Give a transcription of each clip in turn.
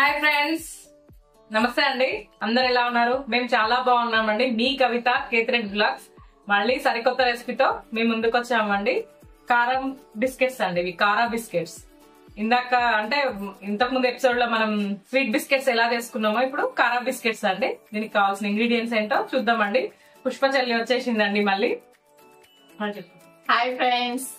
Hi friends, నమస్తే అండి. అందరు ఎలా ఉన్నారు? మేము చాలా బాగున్నామండి. మీ కవిత కేతిరెడ్డి బ్లాగ్స్ మళ్ళీ సరికొత్త రెసిపీతో మేము ముందుకు వచ్చామండి. కారం బిస్కెట్స్ అండి, ఇవి కారా బిస్కెట్స్. ఇందాక అంటే ఇంతకు ముందు ఎపిసోడ్ లో మనం స్వీట్ బిస్కెట్స్ ఎలా చేసుకున్నామో ఇప్పుడు కారా బిస్కెట్స్ అండి. దీనికి కావాల్సిన ఇంగ్రీడియంట్స్ ఏంటో చూద్దామండి. పుష్పచల్లి వచ్చేసిందండి మళ్ళీ. హాయ్ ఫ్రెండ్స్,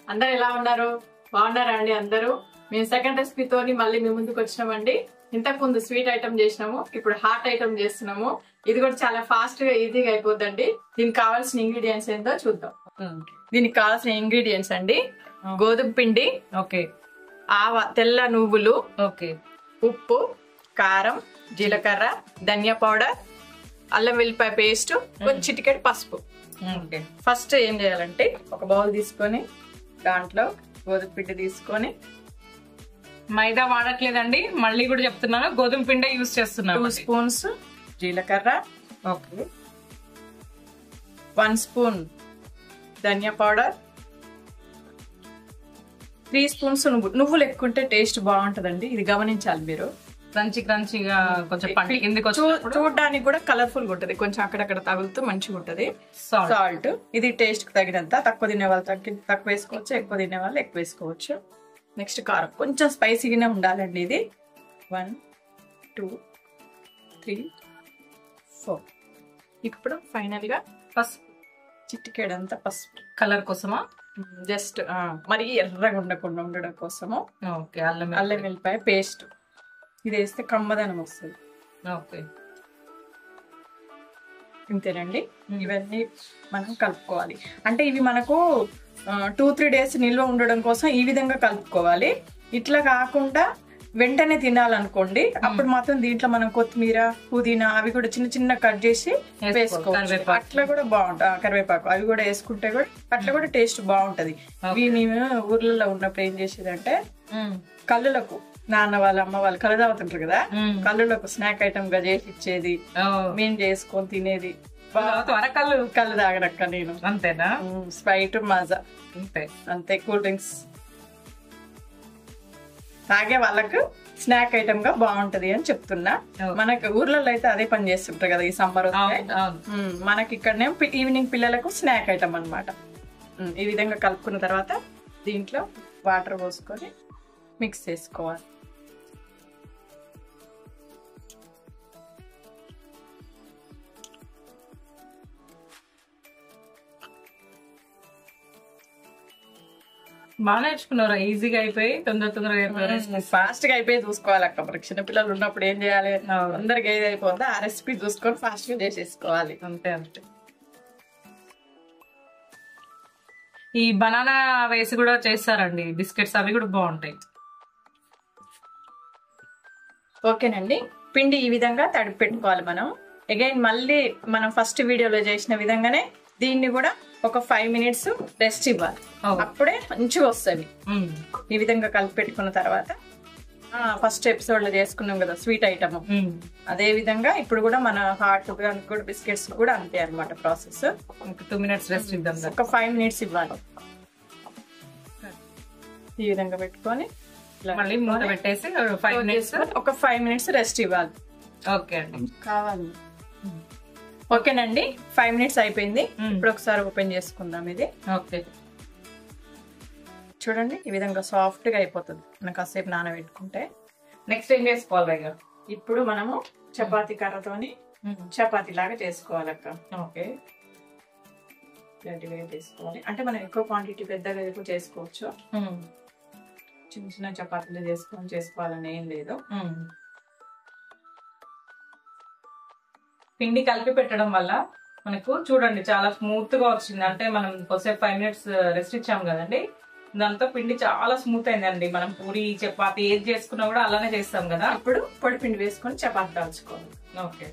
అందరు ఎలా ఉన్నారు? బాగున్నారా అండి అందరూ? మేము సెకండ్ రెసిపీతోని మళ్ళీ మీ ముందుకు వచ్చినామండి. ఇంతకు ముందు స్వీట్ ఐటమ్ చేసినాము, ఇప్పుడు హాట్ ఐటమ్ చేస్తున్నాము. ఇది కూడా చాలా ఫాస్ట్ గా ఈజీగా అయిపోద్దండి. దీనికి కావాల్సిన ఇంగ్రీడియంట్స్ ఏంటో చూద్దాం. దీనికి కావాల్సిన ఇంగ్రీడియంట్స్ అండి: గోధుమ పిండి, ఓకే, తెల్ల నువ్వులు, ఓకే, ఉప్పు, కారం, జీలకర్ర, ధనియా పౌడర్, అల్లం వెల్లిపాయ పేస్ట్, కొంచెం చిటికెడు పసుపు. ఓకే. ఫస్ట్ ఏం చేయాలంటే ఒక బౌల్ తీసుకొని దాంట్లో గోధుమ పిండి తీసుకొని, మైదా వాడట్లేదండి, మళ్ళీ కూడా చెప్తున్నాను, గోధుమ పిండే యూజ్ చేస్తున్నాను. 2 స్పూన్స్ జీలకర్ర, ఓకే, 1 స్పూన్ ధనియా పౌడర్, 3 స్పూన్స్ నువ్వులు ఎక్కువ ఉంటే టేస్ట్ బాగుంటదండి, ఇది గమనించాలి మీరు. క్రంచిగా కొంచెం పంట కిందకి చూడడానికి కూడా కలర్ఫుల్ గా ఉంటది, కొంచెం అక్కడక్కడ తగులుతూ మంచిగా ఉంటది. సాల్ట్ ఇది టేస్ట్ కి తగినంత, తక్కువ తినే వాళ్ళు తక్కువ వేసుకోవచ్చు, ఎక్కువ తినే వాళ్ళు ఎక్కువ వేసుకోవచ్చు. నెక్స్ట్ కారం కొంచెం స్పైసీగానే ఉండాలండి. ఇది 1 2 3 4. ఇప్పుడు ఫైనల్ గా పసుపు, చిటికెడంతా పసుపు, కలర్ కోసమా? జస్ట్ మరి ఎర్రగా ఉండకుండా ఉండడం కోసము. ఓకే, అల్లం వెల్లిపాయ పేస్ట్, ఇది వేస్తే కమ్మదనం వస్తుంది. ఓకే, ఇంతేనండి. ఇవన్నీ మనం కలుపుకోవాలి. అంటే ఇవి మనకు 2-3 డేస్ నిల్వ ఉండడం కోసం ఈ విధంగా కలుపుకోవాలి. ఇట్లా కాకుండా వెంటనే తినాలనుకోండి, అప్పుడు మాత్రం దీంట్లో మనం కొత్తిమీర, పుదీనా అవి కూడా చిన్న చిన్న కట్ చేసి వేసుకోవచ్చు. అట్లా కూడా బాగుంటుంది. కరివేపాకు అవి కూడా వేసుకుంటే కూడా అట్లా కూడా టేస్ట్ బాగుంటది. ఇవి మేము ఊర్లలో ఉన్నప్పుడు ఏం చేసేదంటే కళ్ళులకు, నాన్న వాళ్ళ అమ్మ వాళ్ళు కళ్ళు తాగుతుంటారు కదా, కళ్ళులకు స్నాక్ ఐటమ్ గా చేసి ఇచ్చేది, మేము చేసుకొని తినేది. కళ్ళు తాగనక్క నేను. అంతేనా? స్ప్రైట్, మజా అంతే. కూల్ డ్రింక్స్ తాగే వాళ్ళకు స్నాక్ ఐటమ్ గా బాగుంటది అని చెప్తున్నా. మనకి ఊర్లలో అయితే అదే పని చేస్తుంటారు కదా ఈ సమ్మర్ వస్తే. మనకి ఇక్కడనే ఈవినింగ్ పిల్లలకు స్నాక్ ఐటమ్ అన్నమాట. ఈ విధంగా కలుపుకున్న తర్వాత దీంట్లో వాటర్ పోసుకొని మిక్స్ చేసుకోవాలి. బాగా నేర్చుకున్నారు, ఈజీగా అయిపోయి తొందరగా ఫాస్ట్ గా అయిపోయి చూసుకోవాలి అక్క. మనకి చిన్నపిల్లలు ఉన్నప్పుడు ఏం చేయాలి, అందరికి ఏది అయిపోతుందో ఆ రెసిపీ చూసుకొని ఫాస్ట్ గా చేసేసుకోవాలి. అంతే. ఈ బనానా వేసి కూడా చేస్తారండి బిస్కెట్స్, అవి కూడా బాగుంటాయి. ఓకేనండి, పిండి ఈ విధంగా తడిపి పెట్టుకోవాలి మనం. అగైన్ మళ్ళీ మనం ఫస్ట్ వీడియోలో చేసిన విధంగానే దీన్ని కూడా ఒక 5 మినిట్స్ రెస్ట్ ఇవ్వాలి, అప్పుడే మంచిగా వస్తుంది. ఈ విధంగా కలిపి పెట్టుకున్న తర్వాత ఫస్ట్ ఎపిసోడ్ లో చేసుకున్నాం కదా స్వీట్ ఐటమ్, అదే విధంగా ఇప్పుడు కూడా మన హాట్ కూడా బిస్కెట్స్ కూడా అంతే అన్నమాట ప్రాసెస్. 2 మినిట్స్ రెస్ట్ ఇద్దాం, ఒక 5 మినిట్స్ ఇవ్వాలి. ఈ విధంగా పెట్టుకొని మళ్ళీ మూత పెట్టేసి ఒక 5 మినిట్స్ రెస్ట్ ఇవ్వాలి. ఓకే అండి, కావాలి. ఓకేనండి, 5 మినిట్స్ అయిపోయింది. ఇప్పుడు ఒకసారి ఓపెన్ చేసుకుందాం ఇది. ఓకే, చూడండి ఈ విధంగా సాఫ్ట్ గా అయిపోతుంది మనం కాసేపు నానబెట్టుకుంటే. నెక్స్ట్ ఏం చేసుకోవాలి? ఇప్పుడు మనము చపాతీ కర్రతోని చపాతీ లాగా చేసుకోవాలక్క. ఓకే, గట్టిగా చేసుకోవాలి. అంటే మనం ఎక్కువ క్వాంటిటీ పెద్దగా ఎక్కువ చేసుకోవచ్చు, చిన్న చిన్న చపాతీలు చేసుకోవాలని ఏం లేదు. పిండి కలిపి పెట్టడం వల్ల మనకు చూడండి చాలా స్మూత్ గా వచ్చింది. అంటే మనం కొద్దిసేపు 5 మినిట్స్ రెస్ట్ ఇచ్చాం కదండి, దాంతో పిండి చాలా స్మూత్ అయిందండి. మనం పూరి, చపాతీ ఏది చేసుకున్నా కూడా అలానే చేస్తాం కదా. ఇప్పుడు పొడి పిండి వేసుకొని చపాతీ కాల్చుకోవాలి. ఓకే,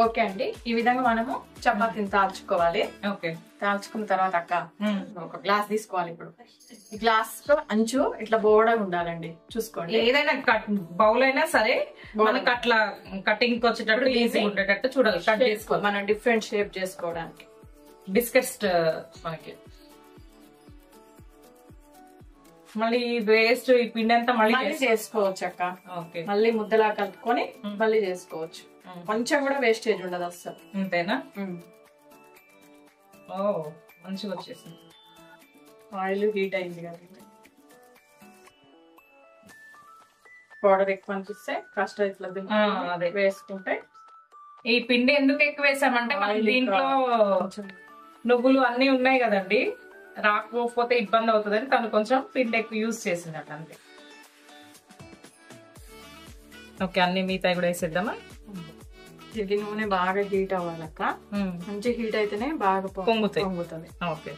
ఓకే అండి, ఈ విధంగా మనము చపాతీని తాల్చుకోవాలి. ఓకే. తాల్చుకున్న తర్వాత అక్క ఒక గ్లాస్ తీసుకోవాలి. ఇప్పుడు ఈ గ్లాస్ లో అంచు ఇట్లా బోర్డర్ ఉండాలండి, చూసుకోండి. ఏదైనా బౌల్ అయినా సరే మనకు అట్లా కటింగ్ వచ్చేటట్టు ఈజీ ఉండేటట్టు చూడాలి. కట్ చేసుకోవాలి మనం డిఫరెంట్ షేప్ చేసుకోవడానికి. బిస్కెట్స్ మనకి మళ్ళీ వేస్ట్ ఈ పిండి అంతా మళ్ళీ చేసుకోవచ్చు అక్క. ఓకే. మళ్ళీ ముద్దలా కలుపుకొని మళ్ళీ చేసుకోవచ్చు. కొంచెం కూడా వేస్టేజ్ ఉండదు అసలు. అంతేనా? ఓ మంచిగా వచ్చేసింది. ఆయిల్ హీట్ అయింది కదా, పౌడర్ ఎక్కువ అనిపిస్తే ఫస్ట్ ఇట్లా అదే వేసుకుంటే. ఈ పిండి ఎందుకు ఎక్కువ వేసామంటే దీంట్లో నువ్వులు అన్ని ఉన్నాయి కదండి, రాకపోతే ఇబ్బంది అవుతుందని తను కొంచెం పిండి ఎక్కువ యూజ్ చేసిందట అంతే. ఓకే, అన్ని మిగతాయి కూడా వేసేద్దామా? ఇది నూనె బాగా హీట్ అవ్వాలక్క. మంచి హీట్ అయితేనే బాగా పొంగుతుంది. ఓకే.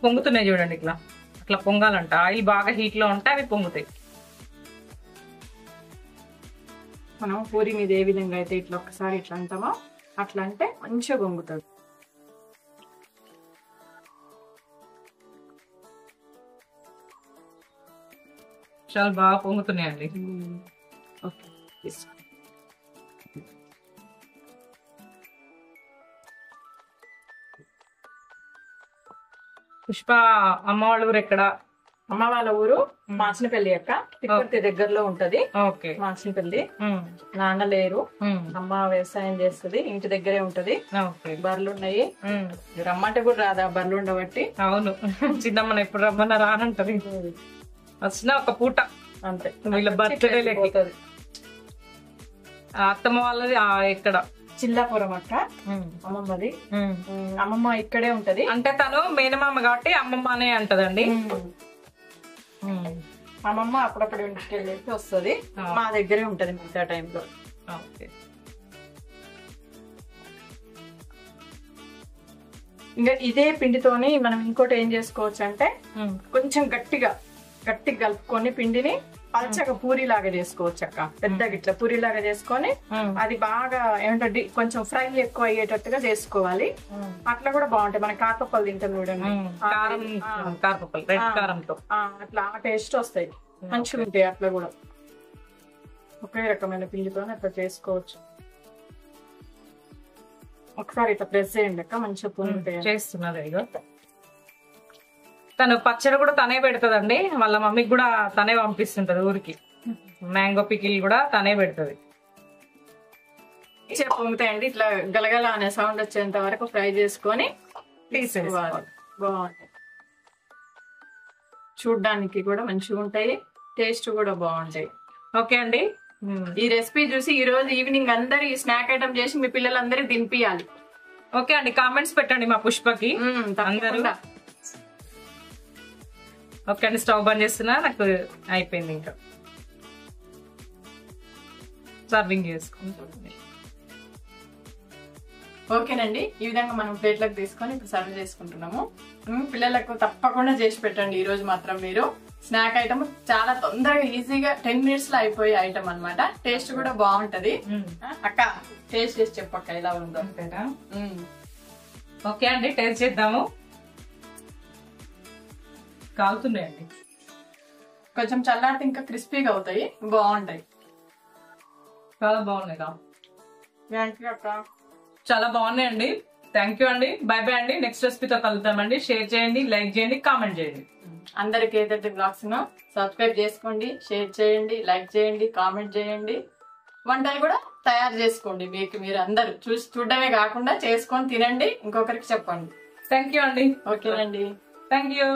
పొంగుతున్నాయి చూడండి, ఇట్లా అట్లా పొంగాలంట. ఆయిల్ బాగా హీట్ లో ఉంటే అవి పొంగుతాయి. మనం పూరి మీద ఏ విధంగా అయితే ఇట్లా ఒక్కసారి ఇట్లా అంటామో అట్లా అంటే మంచిగా పొంగుతుంది. చాలా బాగా పొంగుతున్నాయండి. ఓకే, పుష్ప అమ్మ వాళ్ళ ఊరు ఎక్కడ? అమ్మ వాళ్ళ ఊరు మాచినపల్లి అక్క. తిరుపతి దగ్గరలో ఉంటది. ఓకే. మాచినపల్లి. నాన్న లేరు, అమ్మ వ్యవసాయం చేస్తుంది, ఇంటి దగ్గరే ఉంటది. బర్రెలు ఉన్నాయి. రమ్మంటే కూడా రాదా, బర్రెలు ఉండబట్టి. అవును, చిన్నమ్మని ఎప్పుడు రమ్మన్నా రానంటది. వచ్చిన ఒక పూట అంతే. వీళ్ళ బర్త్డే లేకపోతుంది. అత్తమ్మ వాళ్ళది ఎక్కడ? చిల్లాపురం అక్క అమ్మమ్మది. అమ్మమ్మ ఇక్కడే ఉంటది. అంటే తను మేనమామ కాబట్టి అమ్మమ్మ అనే అంటదండి. అమ్మమ్మ అప్పుడప్పుడు ఇంటికి వెళ్ళేసి వస్తుంది, మా దగ్గరే ఉంటది మిగతా టైంలో. ఇంకా ఇదే పిండితోని మనం ఇంకోటి ఏం చేసుకోవచ్చు అంటే కొంచెం గట్టిగా కలుపుకొని పిండిని పల్చగా పూరిలాగా చేసుకోవచ్చు అక్క. పెద్దగా ఇట్లా పూరిలాగా చేసుకొని అది బాగా ఏమంటే కొంచెం ఫ్రై ఎక్కువ అయ్యేటట్టుగా చేసుకోవాలి. అట్లా కూడా బాగుంటాయి. మన కారపప్పలు తింటాం చూడండి, అట్లా ఆ టేస్ట్ వస్తాయి, మంచిగా ఉంటాయి. అట్లా కూడా ఒకే రకమైన పిండితో అట్లా చేసుకోవచ్చు. ఒకసారి ఇట్లా ప్రెస్ చేయండి అక్క, మంచిగా పొందుతాయి. చేస్తున్నారు. ఇక తను పచ్చడి కూడా తనే పెడతదండి, వాళ్ళ మమ్మీకి కూడా తనే పంపిస్తుంటది ఊరికి. మ్యాంగో పికిల్ కూడా తనే పెడుతుంది. పొంగుతాయండి. ఇట్లా గలగల అనే సౌండ్ వచ్చేంత వరకు ఫ్రై చేసుకొని తీసుకోవాలి. బాగుంటాయి, చూడ్డానికి కూడా మంచిగా ఉంటాయి, టేస్ట్ కూడా బాగుంటాయి. ఓకే అండి, ఈ రెసిపీ చూసి ఈ రోజు ఈవినింగ్ అందరు ఈ స్నాక్ ఐటమ్ చేసి మీ పిల్లలందరూ తినిపియాలి. ఓకే అండి, కామెంట్స్ పెట్టండి మా పుష్పకి అందరూ. ఓకే అండి, స్టవ్ బంద్ చేస్తున్నా, నాకు అయిపోయింది. ఇంకా సర్వింగ్ చేసుకుంటాం. ఓకేనండి, ఈ విధంగా మనం ప్లేట్లకు తీసుకొని ఇప్పుడు సర్వ్ చేసుకుంటున్నాము. పిల్లలకు తప్పకుండా చేసి పెట్టండి ఈ రోజు మాత్రం. మీరు స్నాక్ ఐటమ్ చాలా తొందరగా ఈజీగా 10 minutes లో అయిపోయే ఐటమ్ అన్నమాట. టేస్ట్ కూడా బాగుంటది. అక్క టేస్ట్ చేసి చెప్పక్క ఎలా ఉందో. ఓకే అండి, టేస్ట్ చేద్దాము. కాలుతున్నాయండి, కొంచెం చల్లారితే ఇంకా క్రిస్పీగా అవుతాయి, బాగుంటాయి. చాలా బాగున్నాయి అక్క, చాలా బాగున్నాయండి. థ్యాంక్ యూ అండి. బై బై అండి. నెక్స్ట్ రెసిపీతో కలుద్దామండి. షేర్ చేయండి, లైక్ చేయండి, కామెంట్ చేయండి. అందరికి ఏదైతే బ్లాగ్స్ సబ్స్క్రైబ్ చేసుకోండి, షేర్ చేయండి, లైక్ చేయండి, కామెంట్ చేయండి. వంటలు కూడా తయారు చేసుకోండి. మీరు అందరు చూడడమే కాకుండా చేసుకొని తినండి, ఇంకొకరికి చెప్పండి. థ్యాంక్ యూ అండి. ఓకేనండి, థ్యాంక్ యూ.